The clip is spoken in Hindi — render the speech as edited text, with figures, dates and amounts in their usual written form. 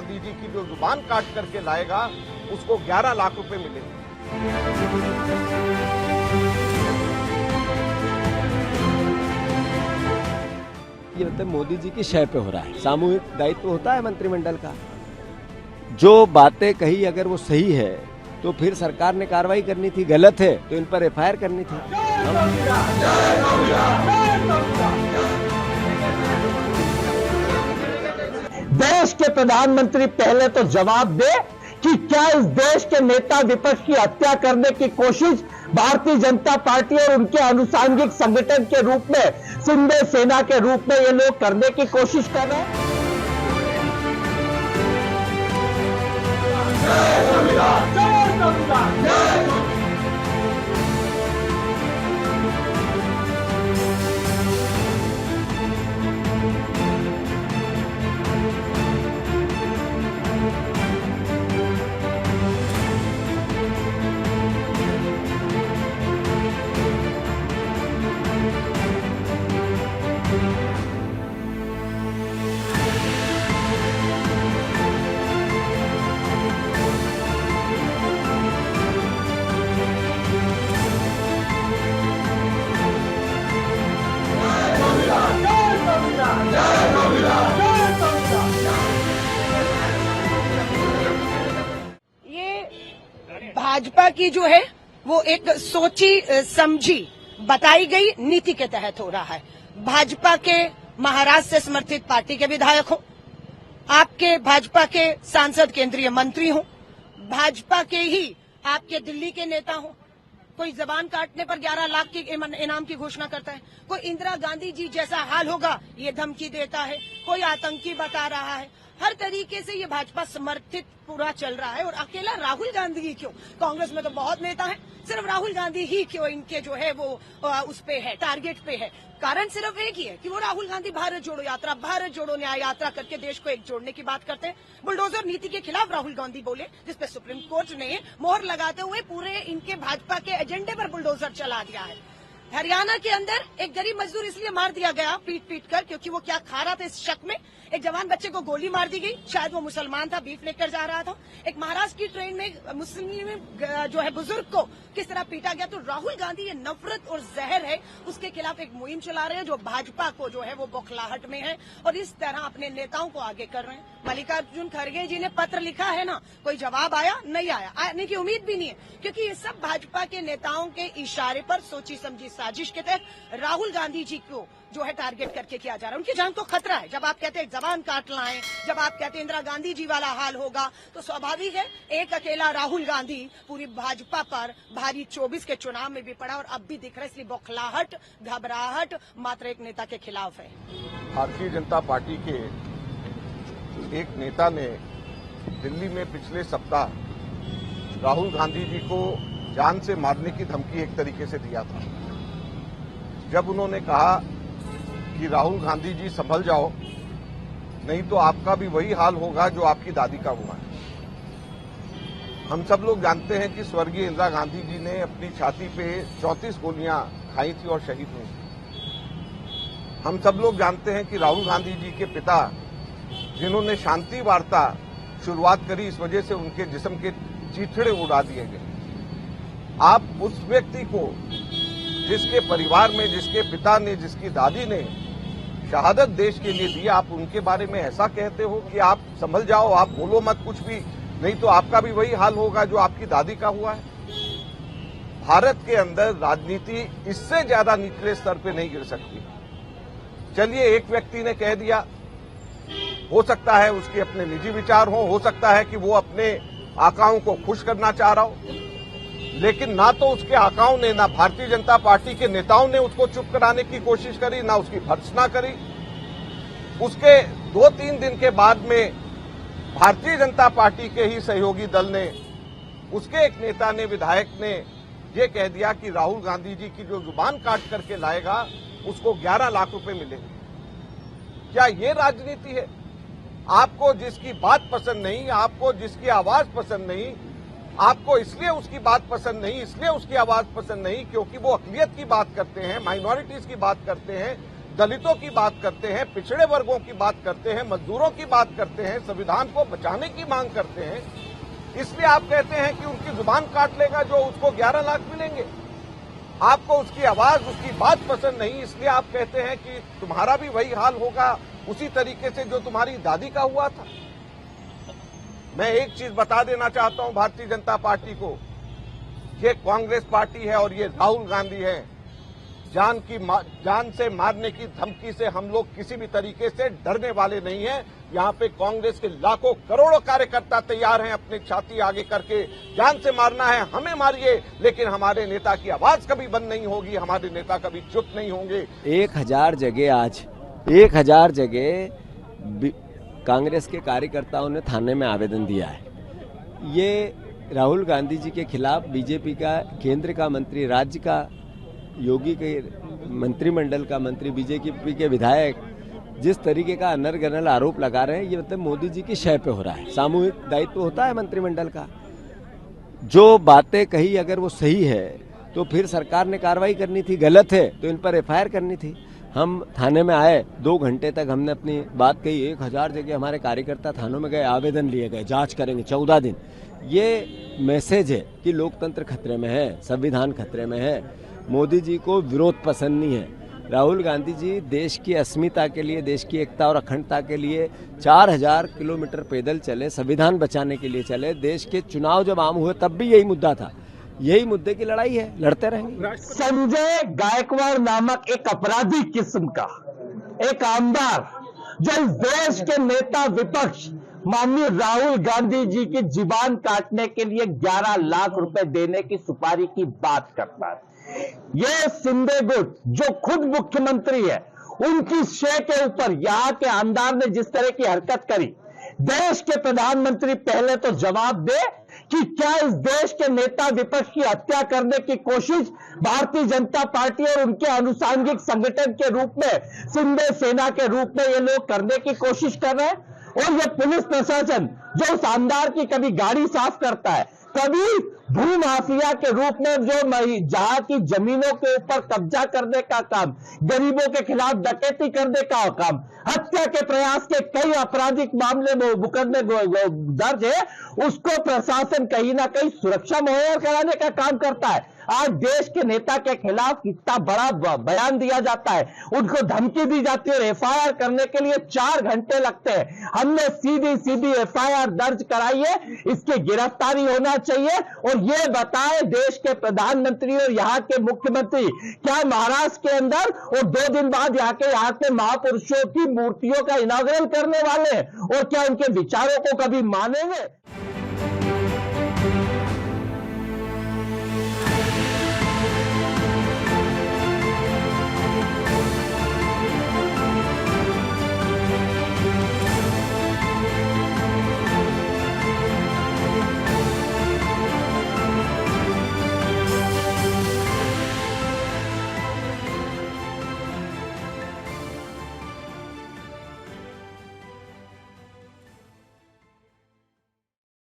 गांधी जी की जो जुबान काट करके लाएगा उसको 11 लाख रुपए मिलेंगे। ये मतलब मोदी जी की शय पे हो रहा है। सामूहिक दायित्व होता है मंत्रिमंडल का। जो बातें कही अगर वो सही है तो फिर सरकार ने कार्रवाई करनी थी, गलत है तो इन पर एफआईआर करनी थी। देश के प्रधानमंत्री पहले तो जवाब दे कि क्या इस देश के नेता विपक्ष की हत्या करने की कोशिश भारतीय जनता पार्टी और उनके आनुषंगिक संगठन के रूप में, शिंदे सेना के रूप में ये लोग करने की कोशिश कर रहे हैं। भाजपा की जो है वो एक सोची समझी बताई गई नीति के तहत हो रहा है। भाजपा के महाराष्ट्र से समर्थित पार्टी के विधायक हो, आपके भाजपा के सांसद केंद्रीय मंत्री हो, भाजपा के ही आपके दिल्ली के नेता हो, कोई जबान काटने पर 11 लाख की इनाम की घोषणा करता है, कोई इंदिरा गांधी जी जैसा हाल होगा ये धमकी देता है, कोई आतंकी बता रहा है। हर तरीके से ये भाजपा समर्थित पूरा चल रहा है। और अकेला राहुल गांधी ही क्यों, कांग्रेस में तो बहुत नेता हैं, सिर्फ राहुल गांधी ही क्यों इनके जो है वो उस पे है, टारगेट पे है। कारण सिर्फ एक ही है कि वो राहुल गांधी भारत जोड़ो यात्रा, भारत जोड़ो न्याय यात्रा करके देश को एक जोड़ने की बात करते हैं। बुलडोजर नीति के खिलाफ राहुल गांधी बोले, जिसपे सुप्रीम कोर्ट ने मोहर लगाते हुए पूरे इनके भाजपा के एजेंडे पर बुलडोजर चला दिया है। हरियाणा के अंदर एक गरीब मजदूर इसलिए मार दिया गया पीट पीट कर क्योंकि वो क्या खा रहा था, इस शक में एक जवान बच्चे को गोली मार दी गई, शायद वो मुसलमान था, बीफ लेकर जा रहा था। एक महाराष्ट्र की ट्रेन में मुस्लिम जो है बुजुर्ग को किस तरह पीटा गया। तो राहुल गांधी ये नफरत और जहर है, उसके खिलाफ एक मुहिम चला रहे हैं जो भाजपा को जो है वो बौखलाहट में है और इस तरह अपने नेताओं को आगे कर रहे हैं। मल्लिकार्जुन खड़गे जी ने पत्र लिखा है ना, कोई जवाब आया नहीं, आने की उम्मीद भी नहीं है, क्योंकि ये सब भाजपा के नेताओं के इशारे पर सोची समझी साजिश के तहत राहुल गांधी जी को जो है टारगेट करके किया जा रहा है। उनकी जान को खतरा है। जब आप कहते हैं जबान काट लाएं, जब आप कहते हैं इंदिरा गांधी जी वाला हाल होगा, तो स्वाभाविक है एक अकेला राहुल गांधी पूरी भाजपा पर भारी 24 के चुनाव में भी पड़ा और अब भी दिख रहा है। इसलिए बौखलाहट, घबराहट मात्र एक नेता के खिलाफ है। भारतीय जनता पार्टी के एक नेता ने दिल्ली में पिछले सप्ताह राहुल गांधी जी को जान से मारने की धमकी एक तरीके से दिया था। जब उन्होंने कहा कि राहुल गांधी जी संभल जाओ, नहीं तो आपका भी वही हाल होगा जो आपकी दादी का हुआ है। हम सब लोग जानते हैं कि स्वर्गीय इंदिरा गांधी जी ने अपनी छाती पे 34 गोलियां खाई थी और शहीद हुई थी। हम सब लोग जानते हैं कि राहुल गांधी जी के पिता, जिन्होंने शांति वार्ता शुरुआत करी, इस वजह से उनके जिस्म के चीथड़े उड़ा दिए गए। आप उस व्यक्ति को जिसके परिवार में, जिसके पिता ने, जिसकी दादी ने शहादत देश के लिए दी, आप उनके बारे में ऐसा कहते हो कि आप संभल जाओ, आप बोलो मत कुछ भी, नहीं तो आपका भी वही हाल होगा जो आपकी दादी का हुआ है। भारत के अंदर राजनीति इससे ज्यादा निचले स्तर पे नहीं गिर सकती। चलिए, एक व्यक्ति ने कह दिया, हो सकता है उसके अपने निजी विचार हो सकता है कि वो अपने आकाओं को खुश करना चाह रहा हो, लेकिन ना तो उसके आकाओं ने, ना भारतीय जनता पार्टी के नेताओं ने उसको चुप कराने की कोशिश करी, ना उसकी भर्त्सना करी। उसके 2-3 दिन के बाद में भारतीय जनता पार्टी के ही सहयोगी दल ने, उसके एक नेता ने, विधायक ने ये कह दिया कि राहुल गांधी जी की जो जुबान काट करके लाएगा उसको 11 लाख रुपए मिलेंगे। क्या ये राजनीति है? आपको जिसकी बात पसंद नहीं, आपको जिसकी आवाज पसंद नहीं, आपको इसलिए उसकी बात पसंद नहीं, इसलिए उसकी आवाज पसंद नहीं क्योंकि वो अक़लियत की बात करते हैं, माइनॉरिटीज की बात करते हैं, दलितों की बात करते हैं, पिछड़े वर्गों की बात करते हैं, मजदूरों की बात करते हैं, संविधान को बचाने की मांग करते हैं। इसलिए आप कहते हैं कि उनकी जुबान काट लेगा जो उसको 11 लाख मिलेंगे। आपको उसकी आवाज, उसकी बात पसंद नहीं, इसलिए आप कहते हैं कि तुम्हारा भी वही हाल होगा उसी तरीके से जो तुम्हारी दादी का हुआ था। मैं एक चीज बता देना चाहता हूं भारतीय जनता पार्टी को, ये कांग्रेस पार्टी है और ये राहुल गांधी है। जान से मारने की धमकी से हम लोग किसी भी तरीके से डरने वाले नहीं हैं। यहाँ पे कांग्रेस के लाखों करोड़ों कार्यकर्ता तैयार हैं अपनी छाती आगे करके, जान से मारना है हमें मारिए, लेकिन हमारे नेता की आवाज कभी बंद नहीं होगी, हमारे नेता कभी चुप नहीं होंगे। 1000 जगह आज 1000 जगह कांग्रेस के कार्यकर्ताओं ने थाने में आवेदन दिया है। ये राहुल गांधी जी के खिलाफ बीजेपी का केंद्र का मंत्री, राज्य का योगी के मंत्रिमंडल का मंत्री, बीजेपी के विधायक जिस तरीके का अनर्गनल आरोप लगा रहे हैं, ये मतलब मोदी जी की शय पे हो रहा है। सामूहिक दायित्व होता है मंत्रिमंडल का। जो बातें कही अगर वो सही है तो फिर सरकार ने कार्रवाई करनी थी, गलत है तो इन पर FIR करनी थी। हम थाने में आए, 2 घंटे तक हमने अपनी बात कही। 1000 जगह हमारे कार्यकर्ता थानों में गए, आवेदन लिए गए, जांच करेंगे 14 दिन। ये मैसेज है कि लोकतंत्र खतरे में है, संविधान खतरे में है। मोदी जी को विरोध पसंद नहीं है। राहुल गांधी जी देश की अस्मिता के लिए, देश की एकता और अखंडता के लिए 4000 किलोमीटर पैदल चले, संविधान बचाने के लिए चले। देश के चुनाव जब आम हुए तब भी यही मुद्दा था, यही मुद्दे की लड़ाई है, लड़ते रहेंगे। संजय गायकवाड़ नामक एक अपराधी किस्म का एक आमदार जो इस देश के नेता विपक्ष माननीय राहुल गांधी जी की जुबान काटने के लिए 11 लाख रुपए देने की सुपारी की बात करता है। ये शिंदे गुट जो खुद मुख्यमंत्री है, उनकी शय के ऊपर यहां के आमदार ने जिस तरह की हरकत करी, देश के प्रधानमंत्री पहले तो जवाब दे कि क्या इस देश के नेता विपक्ष की हत्या करने की कोशिश भारतीय जनता पार्टी और उनके आनुषंगिक संगठन के रूप में, शिंदे सेना के रूप में ये लोग करने की कोशिश कर रहे हैं। और ये पुलिस प्रशासन जो उस आमदार की कभी गाड़ी साफ करता है, कभी भू माफिया के रूप में जो जहां की जमीनों के ऊपर कब्जा करने का काम, गरीबों के खिलाफ डकैती करने का काम, हत्या के प्रयास के कई आपराधिक मामले में मुकदमे दर्ज है, उसको प्रशासन कहीं ना कहीं सुरक्षा मुहैया कराने का काम करता है। आज देश के नेता के खिलाफ कितना बड़ा बयान दिया जाता है, उनको धमकी दी जाती है, FIR करने के लिए 4 घंटे लगते हैं। हमने सीधी FIR दर्ज कराई है, इसकी गिरफ्तारी होना चाहिए। और ये बताए देश के प्रधानमंत्री और यहाँ के मुख्यमंत्री क्या महाराष्ट्र के अंदर और 2 दिन बाद यहाँ के महापुरुषों की मूर्तियों का इनॉग्रेशन करने वाले हैं, और क्या उनके विचारों को कभी मानेंगे?